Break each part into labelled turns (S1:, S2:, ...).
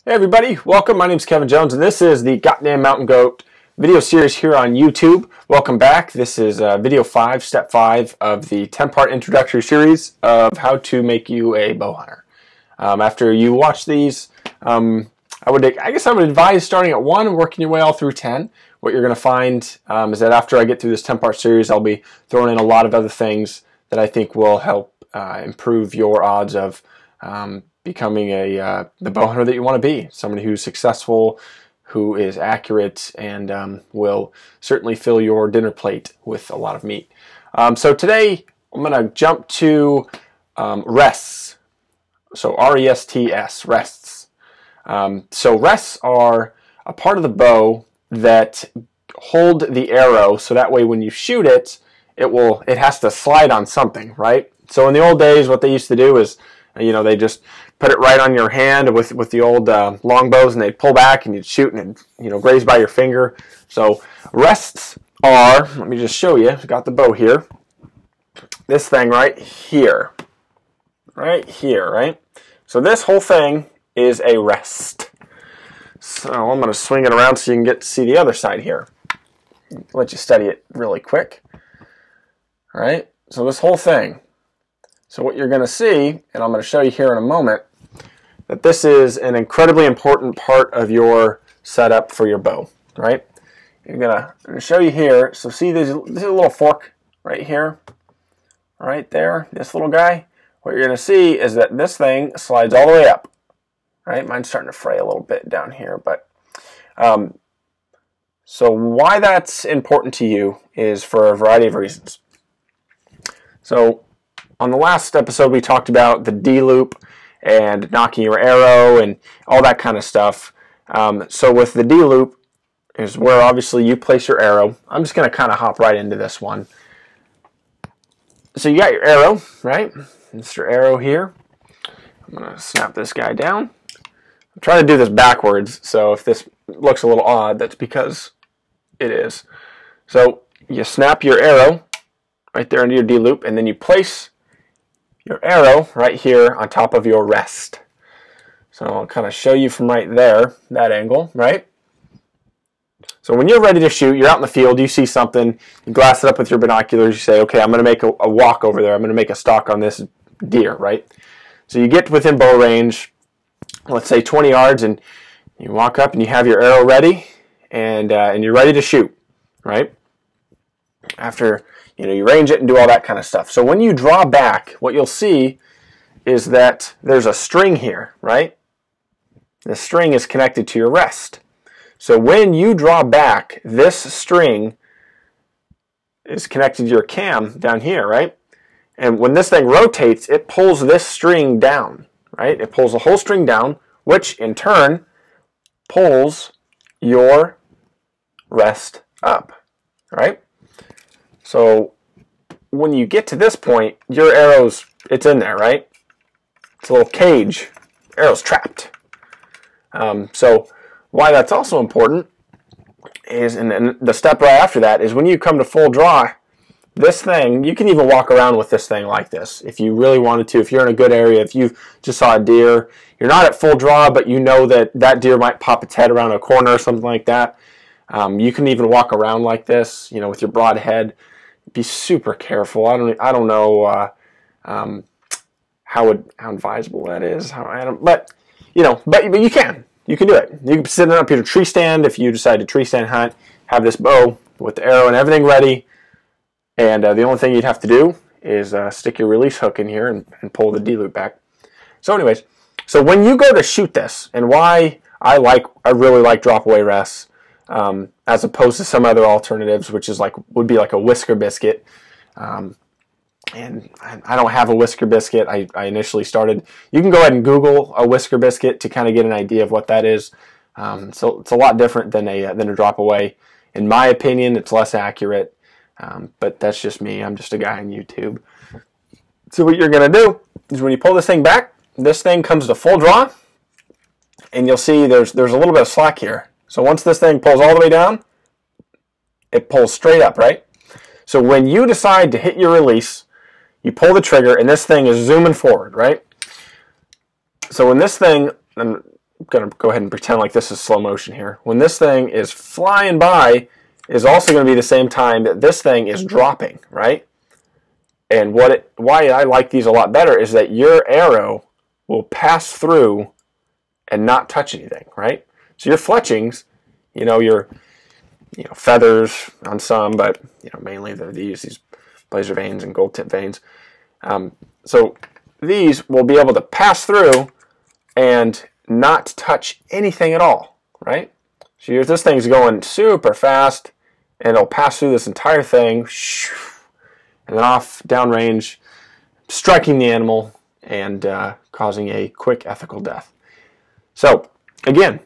S1: Hey everybody, welcome. My name is Kevin Jones and this is the Goddamn Mountain Goat video series here on YouTube. Welcome back. This is video 5, step 5 of the 10-part introductory series of how to make you a bow hunter. After you watch these, I would advise starting at 1 and working your way all through 10. What you're going to find is that after I get through this 10-part series, I'll be throwing in a lot of other things that I think will help improve your odds of becoming the bow hunter that you want to be. Somebody who's successful, who is accurate, and will certainly fill your dinner plate with a lot of meat. So today I'm going to jump to rests. So R-E-S-T-S, rests. So rests are a part of the bow that hold the arrow, so that way when you shoot it, it has to slide on something, right? So in the old days, what they used to do is, they just put it right on your hand with the old long bows, and they'd pull back and you'd shoot and it'd, graze by your finger. So rests are, let me just show you, I've got the bow here. This thing right here. Right here, right? So this whole thing is a rest. So I'm going to swing it around so you can get to see the other side here. I'll let you study it really quick. All right, so this whole thing. So what you're going to see, and I'm going to show you here in a moment, that this is an incredibly important part of your setup for your bow, right? I'm going to show you here. So see this little fork right here, right there, this little guy? What you're going to see is that this thing slides all the way up, right? Mine's starting to fray a little bit down here, but so why that's important to you is for a variety of reasons. So on the last episode, we talked about the D-loop and knocking your arrow and all that kind of stuff. So with the D-loop is where obviously you place your arrow. I'm just going to kind of hop right into this one. So you got your arrow, right? Mr. Arrow here. I'm going to snap this guy down. I'm trying to do this backwards, so if this looks a little odd, that's because it is. So you snap your arrow right there into your D-loop, and then you place your arrow right here on top of your rest. So I'll kind of show you from right there, that angle, right? So when you're ready to shoot, you're out in the field, you see something, you glass it up with your binoculars, you say, okay, I'm going to make a walk over there, I'm going to make a stalk on this deer, right? So you get within bow range, let's say 20 yards, and you walk up and you have your arrow ready, and you're ready to shoot, right? After you range it and do all that kind of stuff. So when you draw back, what you'll see is that there's a string here, right? The string is connected to your rest. So when you draw back, this string is connected to your cam down here, right? And when this thing rotates, it pulls this string down, right? It pulls the whole string down, which in turn pulls your rest up, right? So when you get to this point, your arrow's, it's in there, right? It's a little cage. Arrow's trapped. So why that's also important is, and the step right after that is when you come to full draw, this thing, you can even walk around with this thing like this if you really wanted to. If you're in a good area, if you just saw a deer, you're not at full draw, but you know that that deer might pop its head around a corner or something like that. You can even walk around like this, with your broad head. Be super careful. I don't know how advisable that is. But you can do it. You can sit up here to tree stand if you decide to tree stand hunt. Have this bow with the arrow and everything ready, and the only thing you'd have to do is stick your release hook in here and pull the D-loop back. So, anyways, so when you go to shoot this, and why I really like drop away rests. As opposed to some other alternatives, which is would be like a whisker biscuit. And I don't have a whisker biscuit. I initially started. You can go ahead and Google a whisker biscuit to kind of get an idea of what that is. So it's a lot different than a drop away. In my opinion, it's less accurate. But that's just me. I'm just a guy on YouTube. So what you're gonna do is when you pull this thing back, this thing comes to full draw, and you'll see there's a little bit of slack here. So once this thing pulls all the way down, it pulls straight up, right? So when you decide to hit your release, you pull the trigger, and this thing is zooming forward, right? So when this thing, and going to go ahead and pretend like this is slow motion here. When this thing is flying by is also going to be the same time that this thing is dropping, right? And why I like these a lot better is that your arrow will pass through and not touch anything, right? So your fletchings, your feathers on some, but mainly they're these blazer vanes and gold tip vanes. So these will be able to pass through and not touch anything at all, right? So this thing's going super fast, and it'll pass through this entire thing, and then off downrange, striking the animal and causing a quick ethical death. So again,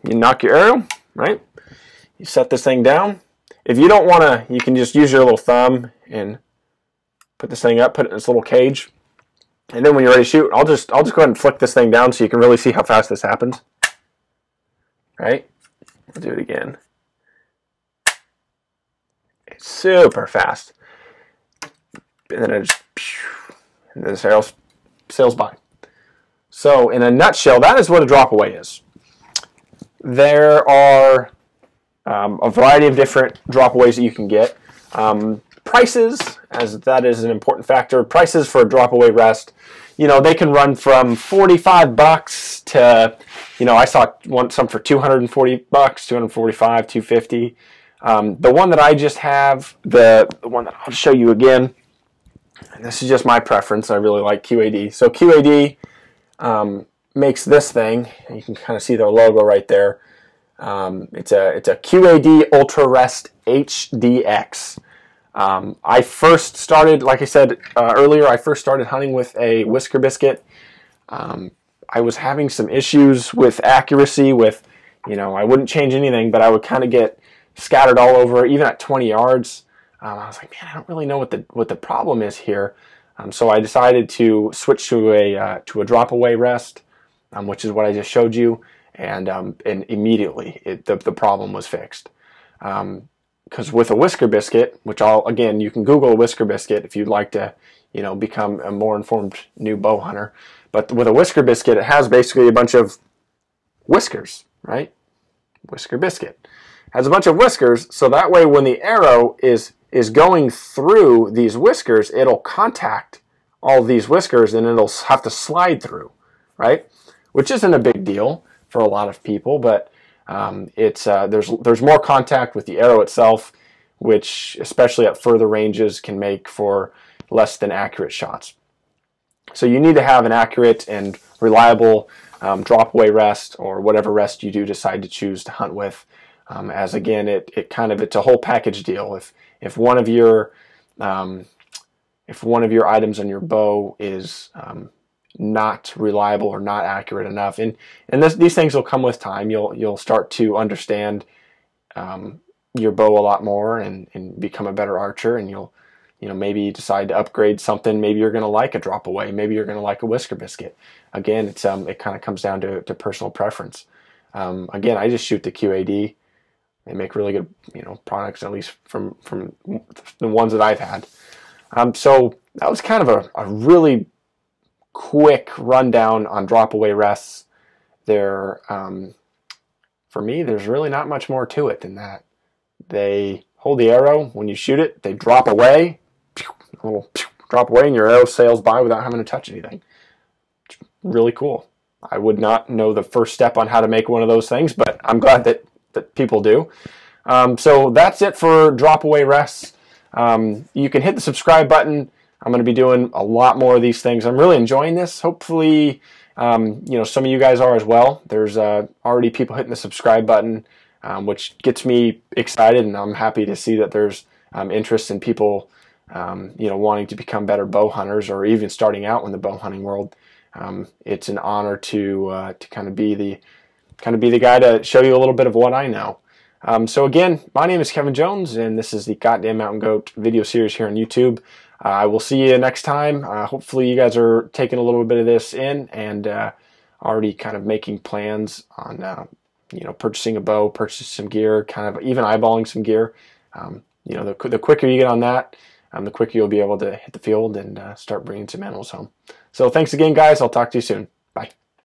S1: you knock your arrow, right? You set this thing down. If you don't want to, you can just use your little thumb and put this thing up, put it in this little cage. And then when you're ready to shoot, I'll just go ahead and flick this thing down so you can really see how fast this happens. Right? I'll do it again. It's super fast. And then and then this arrow sails by. So in a nutshell, that is what a drop away is. There are a variety of different drop aways that you can get. Prices, as that is an important factor. Prices for a drop away rest, they can run from $45 to, I saw some for $240, $245, $250. The one that I just have, the one that I'll show you again, and this is just my preference. I really like QAD. So QAD makes this thing. You can kind of see their logo right there. It's a QAD Ultra Rest HDX. I first started, like I said earlier, I first started hunting with a Whisker Biscuit. I was having some issues with accuracy with, I wouldn't change anything, but I would kind of get scattered all over, even at 20 yards. I was like, man, I don't really know what the problem is here. So I decided to switch to a drop away rest, which is what I just showed you, and immediately the problem was fixed. Because with a Whisker Biscuit, which again, you can Google a Whisker Biscuit if you'd like to, become a more informed new bow hunter. But with a Whisker Biscuit, it has basically a bunch of whiskers, right? Whisker Biscuit has a bunch of whiskers, so that way when the arrow is going through these whiskers, it'll contact all these whiskers and it'll have to slide through, right? Which isn't a big deal for a lot of people, but there's more contact with the arrow itself, which especially at further ranges can make for less than accurate shots. So you need to have an accurate and reliable drop away rest, or whatever rest you do decide to choose to hunt with. As again, it's a whole package deal. If one of your items on your bow is not reliable or not accurate enough, and these things will come with time. You'll start to understand your bow a lot more and become a better archer, and you'll maybe decide to upgrade something. Maybe you're going to like a drop away. Maybe you're going to like a Whisker Biscuit. Again, it kind of comes down to personal preference. Again, I just shoot the QAD. They make really good products, at least from the ones that I've had. So that was kind of a really quick rundown on drop away rests. For me, there's really not much more to it than that. They hold the arrow. When you shoot it, they drop away, and your arrow sails by without having to touch anything. It's really cool. I would not know the first step on how to make one of those things, but I'm glad that people do. So that's it for drop away rests. You can hit the subscribe button. I'm going to be doing a lot more of these things. I'm really enjoying this. Hopefully, some of you guys are as well. There's already people hitting the subscribe button, which gets me excited, and I'm happy to see that there's interest in people, wanting to become better bow hunters, or even starting out in the bow hunting world. It's an honor to kind of be the guy to show you a little bit of what I know. So again, my name is Kevin Jones, and this is the Goddamn Mountain Goat video series here on YouTube. I will see you next time. Hopefully you guys are taking a little bit of this in and already kind of making plans on purchasing a bow, purchasing some gear, kind of even eyeballing some gear. The quicker you get on that, the quicker you'll be able to hit the field and start bringing some animals home. So thanks again, guys. I'll talk to you soon.